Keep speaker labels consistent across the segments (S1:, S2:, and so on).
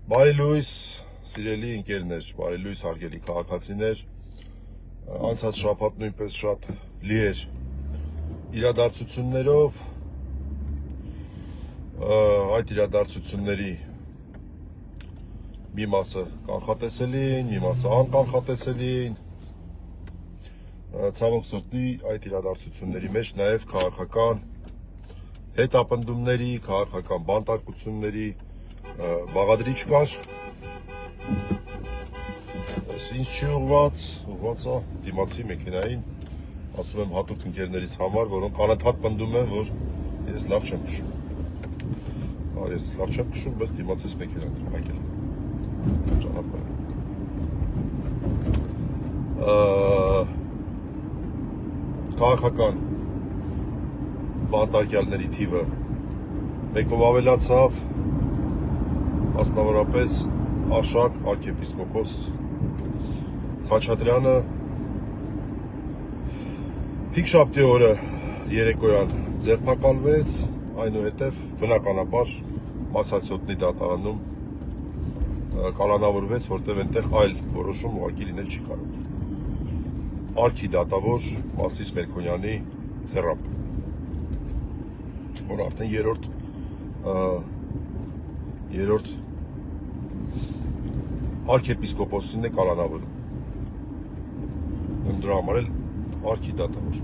S1: Բարի լույս, սիրելի ընկերներ, բարի լույս հարգելի քաղաքացիներ, անցած շաբաթ նույնպես շատ լի էր իրադարձություններով, այդ իրադարձությունների մի մասը կանխատեսելին, մի մասը անկանխատեսելին, ցավոք սրտի այդ իրադարձությունների մեջ նաև քաղաքական հետապնդումների, քաղաքական բանտարկությունների բաղադրիչ կար, ինձ չի ուղված է դիմացի մեքենային, ասում եմ հատուկ ընկերներից համար, որոնք անընդհատ պնդում են, որ ես լավ չեմ քշում, ես լավ չեմ քշում, բայց դիմացիս մեքենան եմ եկել, ճանապարհ քաղաքական բանտարկյալների թիվը մեկով ավելացավ, մասնավորապես Արշակ arczepiskopos Խաչատրյանը Փիքշաբթի օրը երեկոյան ձերբակալվեց, այնուհետև բնականաբար Մասացյոտնի դատարանում կալանավորվեց, որտեղ այնտեղ այլ որոշում ուղղակի լինել չի կարող։ Արքի դատավոր Մասիս Մելքոնյանի ձեռամբ, որ արդեն երրորդ arczepiskoposին է կալանավորում։ Դրա համար էլ արքի դատավոր։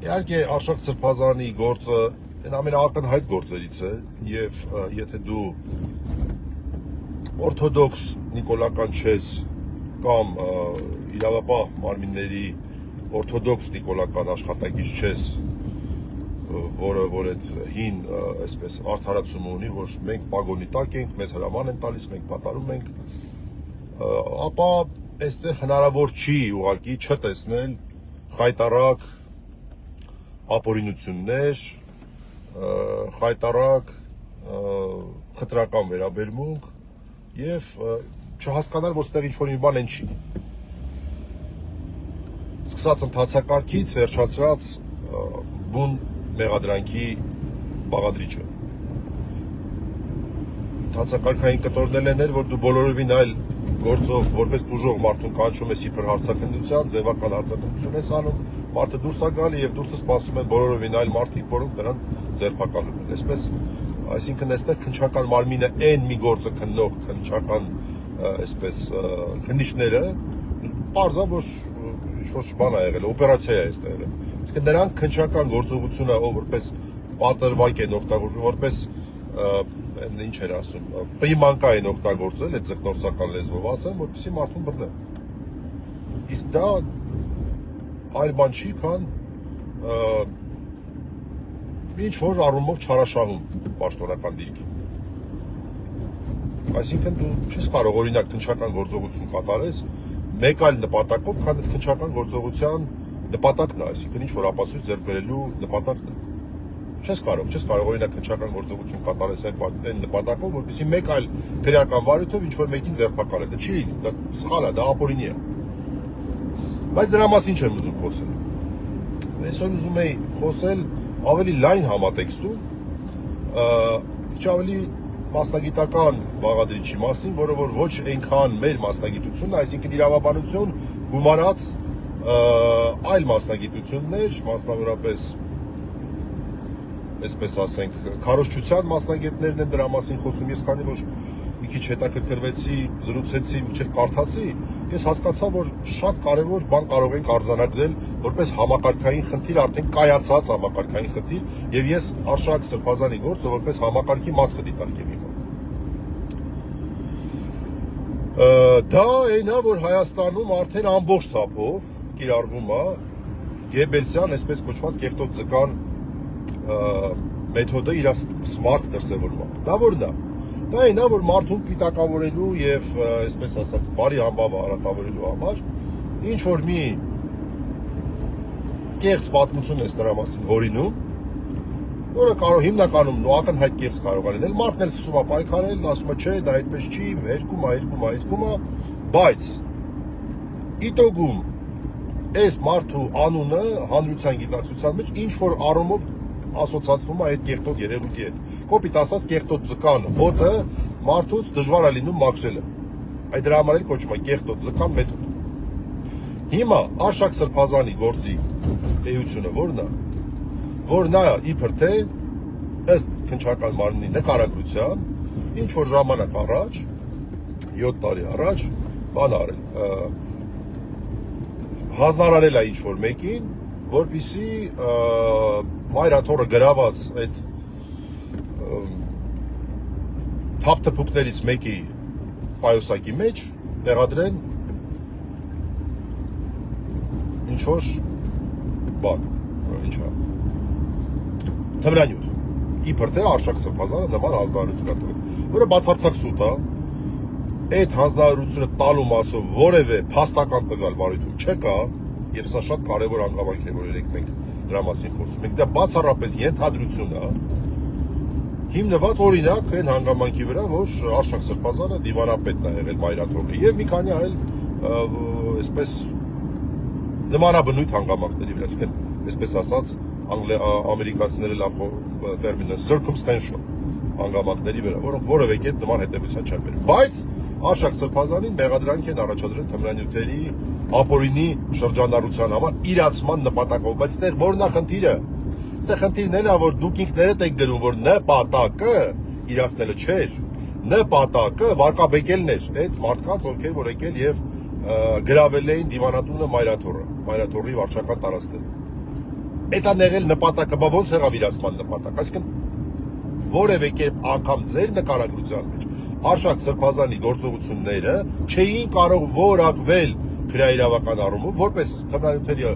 S1: Իհարկե Արշակ Սրբազանի գործը այն ամենաակնհայտ գործերից է, եւ եթե դու օրթոդոքս նիկոլական չես կամ իրավապահ մարմինների օրթոդոքս նիկոլական աշխատակից չես, որ այդ հին այսպես արդարացումը ունի, որ մենք պագոնի տակ ենք, մեզ հրաման են տալիս, մենք կատարում ենք, ապա այստեղ հնարավոր չի ուղղակի չտեսնել խայտառակ ապօրինություններ, խայտառակ խտրական վերաբերմունք եւ չհասկանալ, որ ստեղ ինչ-որ մի բան են չի։ Սկսած ընթացակարգից վերջացրած բուն մեղադրանքի բաղադրիչը։ Ընթացակարգային կտորներ են, որ դու բոլորովին այլ գործով որպես բուժող մարդուն կանչում ես իբր հարցակնդության, ձևական հարցակնդություն ես անում, մարդը դուրս է գալի եւ դուրսը սպասում են բոլորովին այլ մարդիկ, որոնք նրան ձերբակալում են։ Այսպես, այսինքն այստեղ քննչական մարմինը այն մի գործը քննող քննչական այսպես քննիչները պարզա որ ինչ-որ բան է եղել, օպերացիա է այստեղ եղել։ Իսկ նրանք քննչական գործողությունը որպես պատրվակ են օգտագործում, որպես ինչ էր ասում, պրիմանկա են օգտագործել այդ ձգնորսական լեզվով ասեմ, որպեսզի մարդուն բռնեն։ Իսկ դա այլ բան չի, քան ինչ-որ առումով չարաշահում պաշտոնական դիրքի։ Այսինքն դու չես կարող օրինակ քննչական գործողություն կատարես մեկ այլ նպատակով, քան այդ քննչական գործողության նպատակն է, այսինքն ինչ-որ ապացույց ձեռք բերելու նպատակն է։ Չես կարող օրինակ քննչական գործողություն կատարես այն նպատակով, որպեսզի մեկ այլ քրեական վարույթով ինչ-որ մեկին ձերբակալել։ Դա չի լինի, դա սխալ է, դա ապօրինի է։ Բայց դրա մասին չեմ ուզում խոսել։ Այսօր ուզում եի խոսել ավելի լայն համատեքստում, ինչ ավելի մասնագիտական բաղադրիչի մասին, որը որ ոչ այնքան մեր մասնագիտությունն, այսինքն իրավաբանություն գումարած այլ մասնագիտություններ, մասնավորապես այսպես ասենք, քարոզչության մասնագետներն են դրա մասին խոսում, ես քանի որ մի քիչ հետաքրքրվեցի, զրուցեցի, մի քիչ կարդացի, ես հասկացա, որ շատ կարևոր բան կարող ենք արձանագրել որպես համակարգային խնդիր, արդեն կայացած համակարգային խնդիր, եւ ես Արշակ Սրբազանի գործը որպես համակարգի մաս կդիտարկեմ հիմա։ Դա այն է, որ Հայաստանում արդեն ամբողջ թափով կիրառվում է Գեբելսյան, այսպես կոչված կեղտոտ ձկան մեթոդը իր սմարթ դրսևորումը։ Դա որն է։ Դա այն է, որ մարդուն պիտակավորելու եւ այսպես ասած բարի համբավը արատավորելու համար ինչ որ մի կեղծ պատմություն է դրա մասին հորինում, որը կարող հիմնականում ակնհայտ կեղծ կարող է լինել, մարդն էլ սկսում է պայքարել, ասում է չէ, դա այդպես չի, հերքում է, բայց իտոգում այս մարդու անունը հանրության գիտակցության մեջ ինչ որ առումով ասոցացվում է այդ կեղտոտ երևույթի հետ։ Կոպիտ ասած կեղտոտ ձկան հոտը մարդուց դժվար է լինում մաքրելը։ Այդ դրա համար էլ կոչվում է կեղտոտ ձկան մեթոդ։ Հիմա Արշակ Սրբազանի գործի էությունը որն է, որ նա իբր թե ըստ քննչական մարմնի նկարագրության ինչ որ ժամանակ առաջ 7 տարի առաջ բան արել հանձնարարել է ինչ որ մեկին, որպեսզի մայրաթորը գրաված այդ թափթփուկներից մեկի պայուսակի մեջ տեղադրեն ինչ որ բան, ինչա թմրանյութ, իբր թե Արշակ Սրբազանը նման հանձնարարություն է տվել, որը բացարձակ սուտ է, այդ հանձնարարությունը տալու մասով որևէ փաստական տվյալ վարույթում չկա, եւ սա շատ կարեւոր հանգամանք է, որ երեք մենք դրա մասին խոսում ենք, դա բացառապես ենթադրություն է, հիմնված օրինակ այն հանգամանքի վրա, որ Արշակ Սրբազանը դիվանապետն է եղել մայրաթորի եւ մի քանի այլ այսպես նմանաբնույթ հանգամանքների վրա, այսպես ասած ամերիկացիները լավ տերմինը circumstantial հանգամանքների վրա, որոնք որևէ կերպ նման հետևության չեն բերում, բայց Արշակ Սրբազանին մեղադրանք են առաջադրել թմրանյութերի ապօրինի շրջանառության համար իրացման նպատակով, բայց այդտեղ որն է խնդիրը։ Այստեղ խնդիրն այն է, որ դուք ինքներդ եք գրում, որ նպատակը իրացնելը չէր, նպատակը վարկաբեկելն էր այդ մարդկանց, ովքեր որ եկել եւ գրավել էին դիվանատունը մայրաթորի վարչական տարածքներում։ Այդ է եղել նպատակը, բա ոնց եղավ իրացման նպատակ։ Այսինքն որևէ կերպ անգամ ձեր նկարագրության մեջ Արշակ Սրբազանի գործողությունները չէին կարող որակվել քրեաիրավական առումով, որպես թմրանյութերի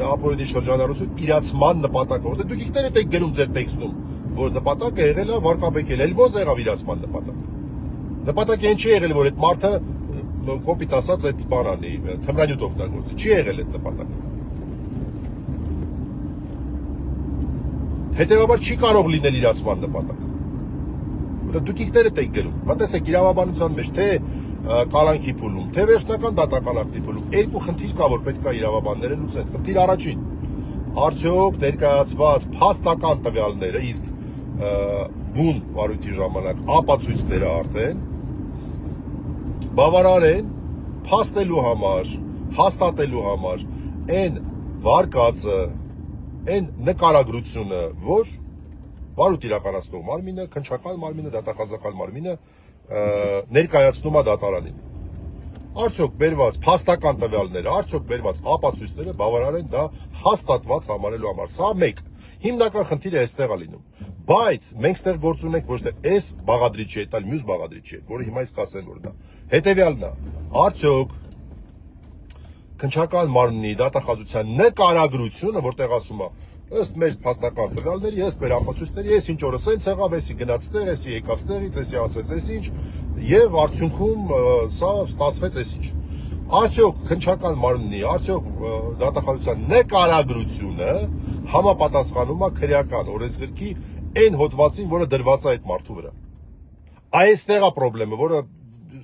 S1: ապօրինի շրջանառություն իրացման նպատակով։ Դե դուք ինքներդ եք գրում ձեր տեքստում, որ նպատակը եղել է վարկաբեկել, էլ ոնց եղավ իրացման նպատակը։ Նպատակը այն չի եղել, որ այդ մարդը կոպիտ ասած այդ բան անի, թմրանյութ օգտագործի, չի եղել այդ նպատակը։ Հետևաբար չի կարող լինել իրացման նպատակ։ Դուք ինքներդ եք գրում։ Բա տեսեք իրավաբանության մեջ թե կալանքի փուլում, թե վերջնական դատական ակտի փուլում երկու խնդիր կա, որ պետք է իրավաբանները լուծեն։ Խնդիր առաջին. արդյոք ներկայացված փաստական տվյալները, իսկ բուն վարույթի ժամանակ ապացույցները արդեն բավարար են փաստելու համար, հաստատելու համար այն վարկածը, այն նկարագրությունը, որ վարույթ իրականացնող մարմինը, քննչական մարմինը, դատախազական մարմինը ներկայացնում է դատարանին։ Արդյոք բերված փաստական տվյալները, արդյոք բերված ապացույցները բավարար են դա հաստատված համարելու համար։ Սա մեկ հիմնական խնդիրը այստեղ է լինում։ Բայց մենք ստեղ գործ ունենք ոչ թե այս բաղադրիչի հետ, այլ մյուս բաղադրիչի հետ, որը հիմա իսկ ասեմ որ դա հետևյալն է։ Արդյոք քննչական մարմնի դատախազության նկարագրությունը, որտեղ ասում է ըստ մեր փաստական տվյալների, ըստ մեր ապացույցների, ես ինչ օրը սենց եղավ, էսի գնաց տեղ, էսի եկավ ստեղից, էսի ասեց էսինչ, եւ արդյունքում սա ստացվեց էսինչ։ Արդյոք քննչական մարմնի, արդյոք դատախազության նկարագրությունը համապատասխանում է քրեական օրենսգրքի այն հոդվածին, որը դրված է այդ մարդու վրա։ Այստեղ է խնդրեմը, որը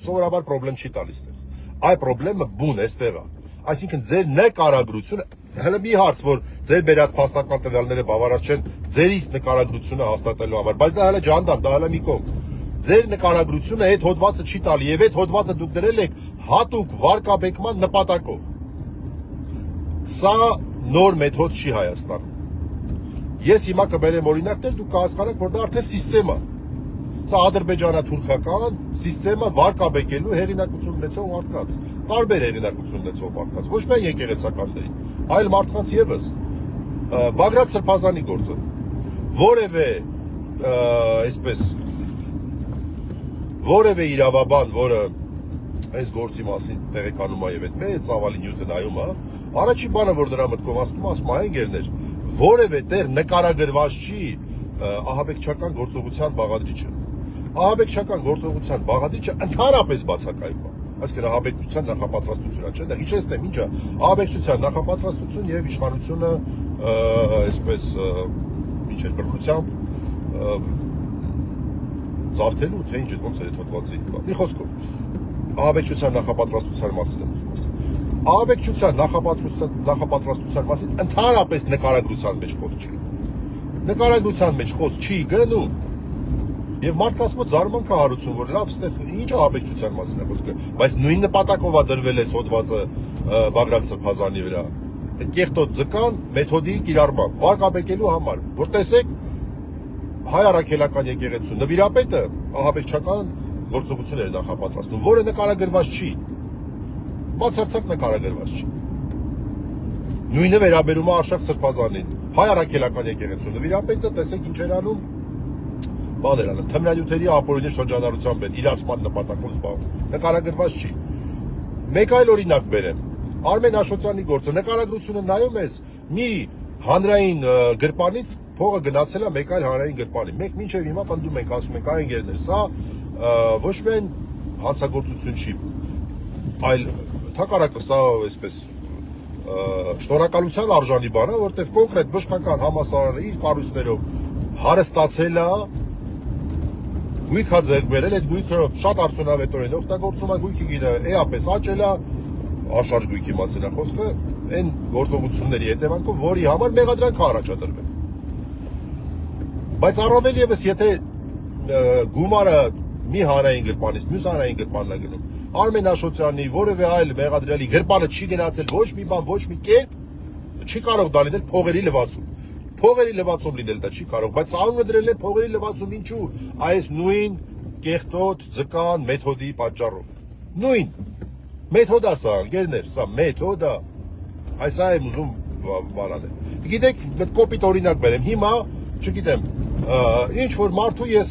S1: սովորաբար խնդրեմ չի տալիս այստեղ։ Այ խնդրեմը բուն այստեղ է։ Այսինքն ձեր նկարագրությունը, հələ մի հարց, որ ձեր բերած փաստական տվյալները բավարար չեն ձերից նկարագրությունը հաստատելու համար, բայց դա հələ ջանդամ, դա հələ մի կողմ։ Ձեր նկարագրությունը այդ հոդվածը չի տալի եւ այդ հոդվածը դուք դրել եք հատուկ վարկաբեկման նպատակով։ Սա նոր մեթոդ չի Հայաստանում։ Ես հիմա կբերեմ օրինակներ, դուք կհասկանաք, որ դա արդեն սիստեմա։ Սա ադրբեջանա-թուրքական սիստեմա վարկաբեկելու հեղինակություն ունեցող մարդկանց, տարբեր հեղինակություն ունեցող մարդկանց, ոչ միայն եկեղեցականներին, այլ մարդկանց եւս։ Բագրատ Սրբազանի գործը որևէ այսպես որևէ իրավաբան, որը այս գործի մասին տեղեկանում է եւ այդ մեծ ծավալի նյութը նայում է, առաջին բանը, որ դրա մտքով ասում է, ընկերներ, որևէ տեղ նկարագրված չի ահաբեկչական գործողության բաղադրիչը։ Ահաբեկչական գործողության բաղադրիչը ընդհանրապես բացակայում է։ Այսինքն ահաբեկչության նախապատրաստությունը չէ, դա իջեցնեմ ինչա, ահաբեկչության նախապատրաստություն եւ իշխանությունը այսպես ինչ է բռնությամբ ծավթելու, թե ինչ է, ոնց է հոդվածի։ Մի խոսքով, ահաբեկչության նախապատրաստության մասին եմ ուզում ասել։ Ահաբեկչության նախապատրաստության մասին ընդհանրապես նկարագրության մեջ խոսք չի։ նկարագրության մեջ խոս չի գնում։ Եվ մարդը ասում է զարմանք է հարուցում, որ լավ, ստեղ ինչ է աբեկչության մասին է խոսքը, բայց նույն նպատակով է դրվել է հոդվածը Բագրատ Սրբազանի վրա։ Այդ կեղտոտ ձկան մեթոդի կիրառմամբ, վարկաբեկելու համար, որ տեսեք հայ առաքելական եկեղեցու նվիրապետը ահաբեկչական գործողություններ է նախապատրաստում, որը նկարագրված չի։ Բացարձակ նկարագրված չի։ Նույնը վերաբերում է Արշակ Սրբազանին։ Հայ առաքելական եկեղեցու նվիրապետը տեսեք ինչ էր անում, բաներ անում, թմրանյութերի ապօրինի շրջանառությամբ են իրացման նպատակով զբաղվում։ Նկարագրված չի։ Մեկ այլ օրինակ բերեմ։ Արմեն Աշոտյանի գործը նկարագրությունը նայում ես մի հանրային գրպանից փողը գնացել է մեկ այլ հանրային գրպանի։ Մենք մինչև հիմա պնդում ենք, ասում ենք, այ ընկերներ, սա ոչ միայն հանցագործություն չի, այլ թակարակը սա այսպես շնորհակալության արժանի բան է, որտեղ կոնկրետ բժշկական համալսարանը իր կառույցներով հարստացել է, գույք է ձեռք բերել, այդ գույքը շատ արդյունավետորեն օգտագործում է, գույքի գինը էապես աճել է, անշարժ գույքի մասին է խոսքը, այն գործողությունների հետևանքով, որի համար մեղադրանք է առաջադրվել։ Բայց առավել ևս, եթե գումարը մի հանրային գրպանից մյուս հանրային լինի գնում, Արմեն Աշոտյանի որևէ այլ մեղադրյալի գրպանը չի գնացել ոչ մի բան, ոչ մի կերպ, չի կարող դա լինել փողերի լվացում։ Փողերի լվացում լինել դա չի կարող, բայց անունը դրել է փողերի լվացում ինչու։ Այս նույն կեղտոտ ձկան մեթոդի պատճառով։ Նույն մեթոդ է սա, ընկերներ, սա մեթոդ է։ Այս է եմ ուզում բանանել։ Գիտեք, կոպիտ օրինակ բերեմ։ Հիմա, չգիտեմ, ինչ որ մարդու ես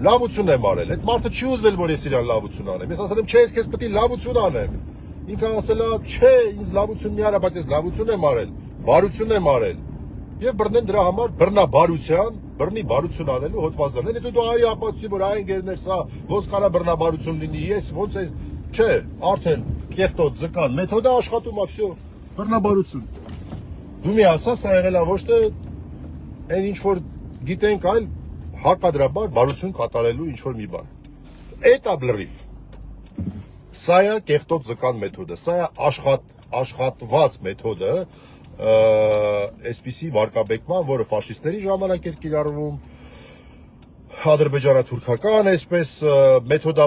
S1: լավություն եմ արել։ Այդ մարդը չի ուզել, որ ես իրան լավություն անեմ։ Ես ասել եմ, չէ, ես քեզ պետք է լավություն անեմ։ Ինքը ասել է, չէ, ինձ լավություն մի արա, բայց ես լավություն եմ արել, բարություն եմ արել։ Եվ բռնեն դրա համար բռնի բարություն անելու հոդված դրել։ Հետո դու արի ապացուցի, որ այ ընկերներ, սա ոնց կարա բռնաբարություն լինի, ես ոնց է, չէ, արդեն կեղտոտ ձկան մեթոդը աշխատում է, վсё, բռնաբարություն։ Դու մի ասա, սա եղել է ոչ թե այն ինչ որ գիտենք, այլ հակադրաբար բարություն կատարելու ինչ որ մի բան։ Էտա բլրիվ։ Սա է կեղտոտ ձկան մեթոդը, սա է աշխատված մեթոդը, այսպիսի վարկաբեկման, որը ֆաշիստների ժամանակ էր կիրառվում, ադրբեջանա-թուրքական այսպես մեթոդա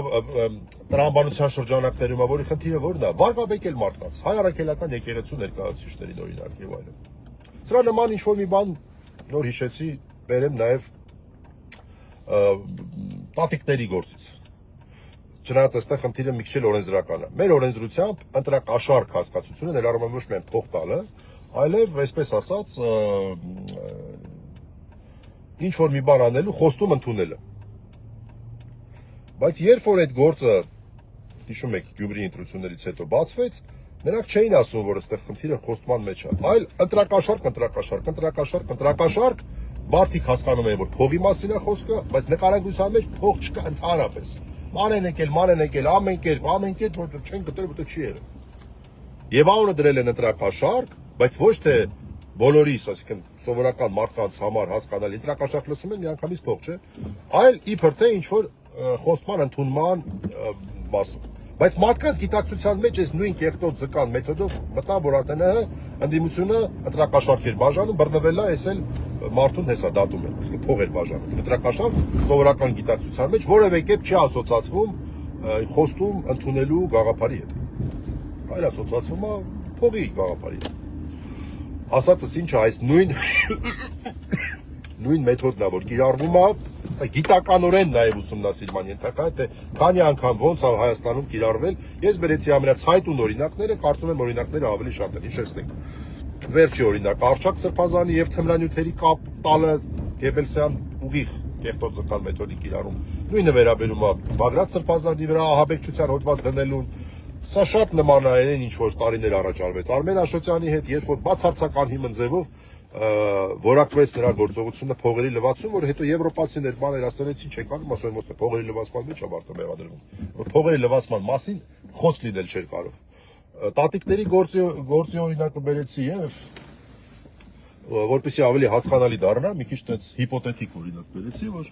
S1: տրամաբանության շրջանակներում, որի խնդիրը որն է, վարկաբեկել մարդկանց, հայ առաքելական եկեղեցու ներկայացուցիչներին օրինակ եւ այլն։ Սրա նման ինչ որ մի բան նոր հիշեցի, բերեմ նաեւ տատիկների գործից։ Չնայած այստեղ խնդիրը մի քիչ օրենսդրական է։ Մեր օրենսդրությամբ ընտրակաշարք հասկացությունը ներառում է ոչ միայն փող տալը, այլև այսպես ասած ինչ որ մի բան անելու խոստում ընդունելը։ Բայց երբ որ այդ գործը, հիշում եք, Գյումրի ընտրություններից հետո բացվեց, նրանք չէին ասում, որ այստեղ խնդիրը խոստման մեջ է, այլ ընտրակաշարք, մարդիկ հասկանում են, որ փողի մասին է խոսքը, բայց նկարագրության մեջ փող չկա ընդհանրապես։ Ման են եկել, ամեն կերպ, որ չեն գտել, որտեղ չի եղել։ Եվ անունը դրել են ընտրակաշարք, բայց ոչ թե բոլորիս, այսինքն սովորական մարդկանց համար հասկանալ, ընտրակաշարք լսում են միանգամից փող, չէ, այլ իբր թե ինչ որ խոստման ընդունման մասում։ Բայց մարդկանց գիտակցության մեջ այս նույն կեղտոտ ձկան մեթոդով մտա, որ ԱՏՆ-ը ընդդիմությունը ընտրակաշարքեր բաժանում, բռնվել է, էսել մարդուն հեսա դատում են, այսինքն փող էր բաժանում։ Ընտրակաշարք սովորական գիտակցության մեջ որևէ կերպ չի ասոցացվում խոստում ընդունելու գաղափարի հետ։ Այլ ասոցացվում է փողի գաղափարի հետ։ Ասածս ինչ է, այս նույն մեթոդն է, որ կիրառվում է, գիտականորեն նաև ուսումնասիրման ենթակա է, թե քանի անգամ ոնց է Հայաստանում կիրառվել։ Ես բերեցի ամենա ցայտուն օրինակները, կարծում եմ օրինակները ավելի շատ են, հիշեցնենք։ Վերջի օրինակ Արշակ Սրբազանի եւ թմրանյութերի կապ տալը Գեբելսյան ուղիղ կեղտոտ ձկան մեթոդի կիրառում։ Նույնը վերաբերում է Բագրատ Սրբազանի վրա ահաբեկչության հոդված դնելուն։ Սա շատ նման է այն, ինչ որ տարիներ առաջ արվեց Արմեն Աշոտյանի հետ, երբ որ բացարձական հիմն ձևով որակվեց նրա գործողությունը փողերի լվացում, որ հետո եվրոպացիներ բաներ ասացին, չեն կարող, ասում են, ոստե փողերի լվացման մեջ է մարդը մեղադրվում, որ փողերի լվացման մասին խոսք լինել չէր կարող։ Տատիկների գործի օրինակը բերեցի եւ որպեսզի ավելի հասկանալի դառնա, մի քիչ տենց հիպոթետիկ օրինակ բերեցի, որ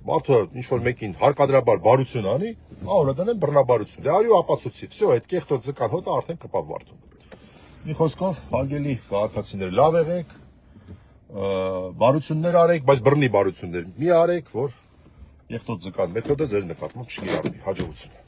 S1: մարդը ինչ որ մեկին հարկադրաբար բարություն անի, անունը դնեն բռնաբարություն։ Դե արի ու ապացուցի, վсё, այդ կեղտոտ ձկան հոտը արդեն կպավ մարդուն։ Մի խոսքով, հարգելի քաղաքացիներ, լավ եղեք, բարություններ արեք, բայց բռնի բարություններ մի արեք, որ եղտոտ ձկան մեթոդը ձեր նկատմամբ չկիրառվի։ Հաջողություն։